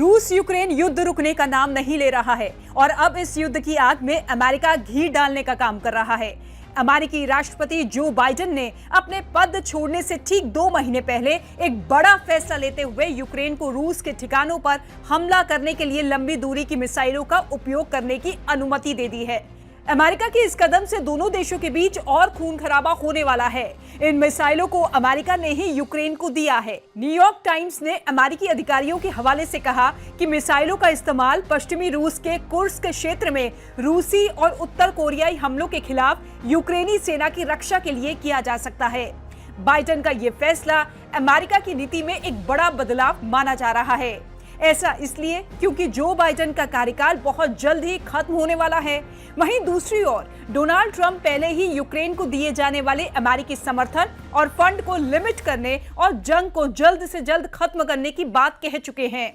रूस यूक्रेन युद्ध रुकने का नाम नहीं ले रहा है और अब इस युद्ध की आग में अमेरिका घी डालने का काम कर रहा है। अमेरिकी राष्ट्रपति जो बाइडेन ने अपने पद छोड़ने से ठीक 2 महीने पहले एक बड़ा फैसला लेते हुए यूक्रेन को रूस के ठिकानों पर हमला करने के लिए लंबी दूरी की मिसाइलों का उपयोग करने की अनुमति दे दी है। अमेरिका के इस कदम से दोनों देशों के बीच और खून खराबा होने वाला है। इन मिसाइलों को अमेरिका ने ही यूक्रेन को दिया है। न्यूयॉर्क टाइम्स ने अमेरिकी अधिकारियों के हवाले से कहा कि मिसाइलों का इस्तेमाल पश्चिमी रूस के कुर्स्क क्षेत्र में रूसी और उत्तर कोरियाई हमलों के खिलाफ यूक्रेनी सेना की रक्षा के लिए किया जा सकता है। बाइडेन का ये फैसला अमेरिका की नीति में एक बड़ा बदलाव माना जा रहा है। ऐसा इसलिए क्योंकि जो बाइडेन का कार्यकाल बहुत जल्द ही खत्म होने वाला है। वहीं दूसरी ओर डोनाल्ड ट्रंप पहले ही यूक्रेन को दिए जाने वाले अमेरिकी समर्थन और फंड को लिमिट करने और जंग को जल्द से जल्द खत्म करने की बात कह चुके हैं।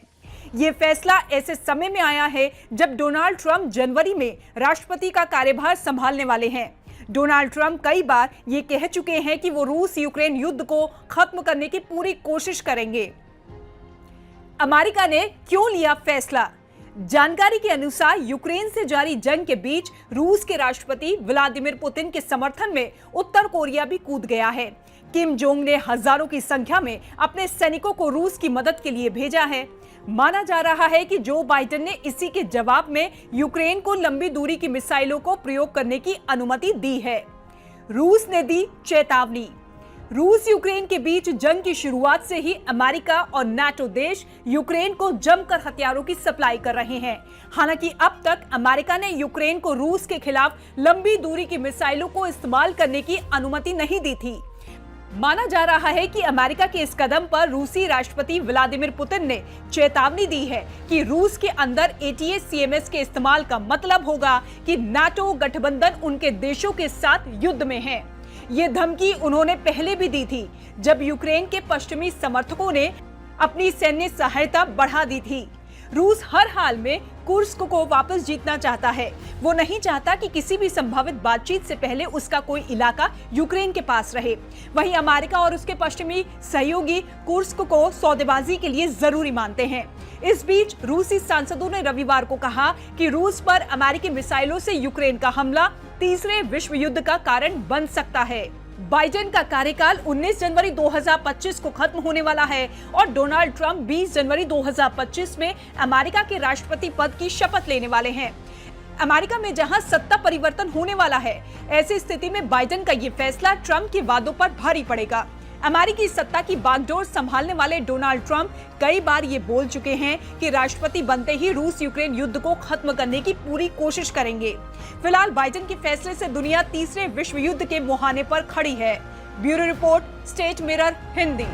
ये फैसला ऐसे समय में आया है जब डोनाल्ड ट्रंप जनवरी में राष्ट्रपति का कार्यभार संभालने वाले हैं। डोनाल्ड ट्रंप कई बार ये कह चुके हैं कि वो रूस यूक्रेन युद्ध को खत्म करने की पूरी कोशिश करेंगे। अमेरिका ने क्यों लिया फैसला? जानकारी के अनुसार यूक्रेन से जारी जंग के बीच रूस के राष्ट्रपति व्लादिमीर पुतिन के समर्थन में उत्तर कोरिया भी कूद गया है। किम जोंग ने हजारों की संख्या में अपने सैनिकों को रूस की मदद के लिए भेजा है। माना जा रहा है कि जो बाइडेन ने इसी के जवाब में यूक्रेन को लंबी दूरी की मिसाइलों को प्रयोग करने की अनुमति दी है। रूस ने दी चेतावनी। रूस यूक्रेन के बीच जंग की शुरुआत से ही अमेरिका और नाटो देश यूक्रेन को जमकर हथियारों की सप्लाई कर रहे हैं। हालांकि अब तक अमेरिका ने यूक्रेन को रूस के खिलाफ लंबी दूरी की मिसाइलों को इस्तेमाल करने की अनुमति नहीं दी थी। माना जा रहा है कि अमेरिका के इस कदम पर रूसी राष्ट्रपति व्लादिमीर पुतिन ने चेतावनी दी है कि रूस के अंदर ATACMS के इस्तेमाल का मतलब होगा कि नाटो गठबंधन उनके देशों के साथ युद्ध में है। ये धमकी उन्होंने पहले भी दी थी जब यूक्रेन के पश्चिमी समर्थकों ने अपनी सैन्य सहायता बढ़ा दी थी। रूस हर हाल में कुर्स्क को वापस जीतना चाहता है। वो नहीं चाहता कि किसी भी संभावित बातचीत से पहले उसका कोई इलाका यूक्रेन के पास रहे। वहीं अमेरिका और उसके पश्चिमी सहयोगी कुर्स्क को सौदेबाजी के लिए जरूरी मानते हैं। इस बीच रूसी सांसदों ने रविवार को कहा कि रूस पर अमेरिकी मिसाइलों से यूक्रेन का हमला तीसरे विश्व युद्ध का कारण बन सकता है। बाइडेन का कार्यकाल 19 जनवरी 2025 को खत्म होने वाला है और डोनाल्ड ट्रंप 20 जनवरी 2025 में अमेरिका के राष्ट्रपति पद की शपथ लेने वाले हैं। अमेरिका में जहां सत्ता परिवर्तन होने वाला है, ऐसी स्थिति में बाइडेन का ये फैसला ट्रंप के वादों पर भारी पड़ेगा। अमेरिकी सत्ता की बागडोर संभालने वाले डोनाल्ड ट्रंप कई बार ये बोल चुके हैं कि राष्ट्रपति बनते ही रूस यूक्रेन युद्ध को खत्म करने की पूरी कोशिश करेंगे। फिलहाल बाइडेन के फैसले से दुनिया तीसरे विश्व युद्ध के मुहाने पर खड़ी है। Bureau report, state mirror Hindi.